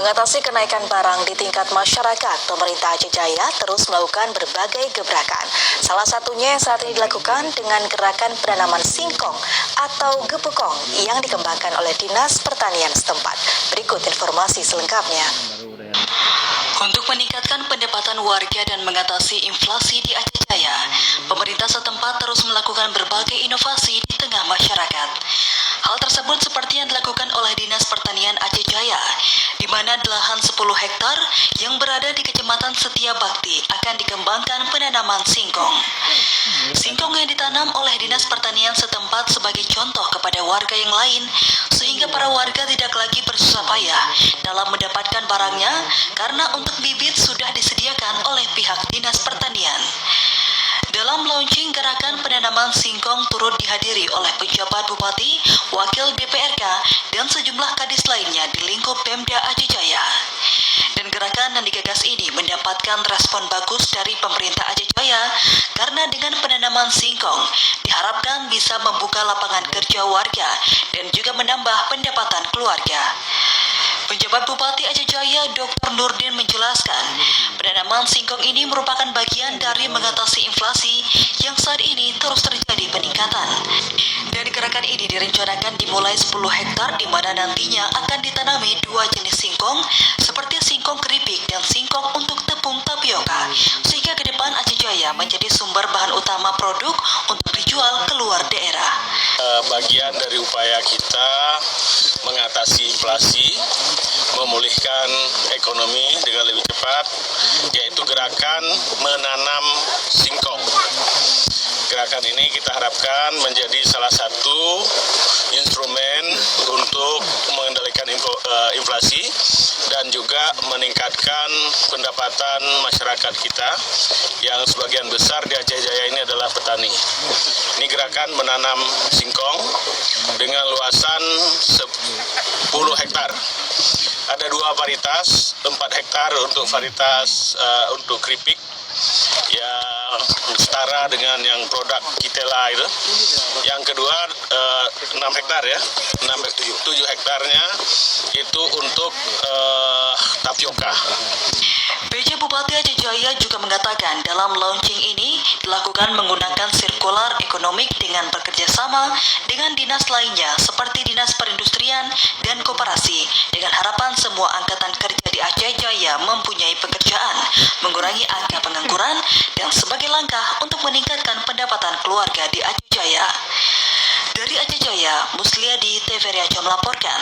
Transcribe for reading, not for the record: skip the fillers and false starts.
mengatasi kenaikan barang di tingkat masyarakat, pemerintah Aceh Jaya terus melakukan berbagai gebrakan. Salah satunya yang saat ini dilakukan dengan gerakan penanaman singkong atau gepukong yang dikembangkan oleh Dinas Pertanian setempat. Berikut informasi selengkapnya. Untuk meningkatkan pendapatan warga dan mengatasi inflasi di Aceh Jaya, pemerintah setempat terus melakukan berbagai inovasi di tengah masyarakat. Hal tersebut seperti yang dilakukan oleh Dinas Pertanian Aceh Jaya, di mana lahan 10 hektar yang berada di Kecamatan Setia Bakti akan dikembangkan penanaman singkong. Singkong yang ditanam oleh Dinas Pertanian setempat sebagai contoh kepada warga yang lain, sehingga para warga tidak lagi bersusah payah dalam mendapatkan barangnya karena untuk bibit sudah disediakan oleh pihak Dinas Pertanian. Dalam launching gerakan penanaman singkong turut dihadiri oleh pejabat bupati, wakil DPRK, dan sejumlah kadis lainnya di lingkup Pemda Aceh Jaya. Dan gerakan yang digagas ini mendapatkan respon bagus dari pemerintah Aceh Jaya karena dengan penanaman singkong diharapkan bisa membuka lapangan kerja warga dan juga menambah pendapatan keluarga. Penjabat Bupati Aceh Jaya Dr. Nurdin menjelaskan, penanaman singkong ini merupakan bagian dari mengatasi inflasi yang saat ini terus terjadi peningkatan. Dan gerakan ini direncanakan dimulai 10 hektar di mana nantinya akan ditanami 2 jenis singkong seperti singkong keripik dan singkong untuk tepung tapioka, sehingga ke depan Aceh Jaya menjadi sumber bahan utama produk untuk dijual keluar daerah. Bagian dari upaya kita mengatasi inflasi, memulihkan ekonomi dengan lebih cepat, yaitu gerakan menanam singkong. Gerakan ini kita harapkan menjadi salah satu instrumen untuk mengendalikan inflasi dan juga meningkatkan pendapatan masyarakat kita yang sebagian besar di Aceh Jaya ini adalah petani. Ini gerakan menanam singkong dengan luasan 10 hektar. Ada 2 varietas, 4 hektar untuk varietas untuk keripik yang setara dengan yang produk Kitela itu. Yang kedua 6 hektar ya, 7 hektarnya itu untuk tapioka. PJ Bupati Aceh Jaya juga mengatakan dalam launching ini dilakukan menggunakan sirkular ekonomi dengan bekerja sama dengan dinas lainnya seperti Dinas Perindustrian dan Koperasi dengan harapan semua angkatan kerja di Aceh Jaya mempunyai pekerjaan, mengurangi angka pengangguran dan sebagai langkah untuk meningkatkan pendapatan keluarga di Aceh Jaya. Dari Aceh Jaya, Musliadi TVRI Aceh melaporkan.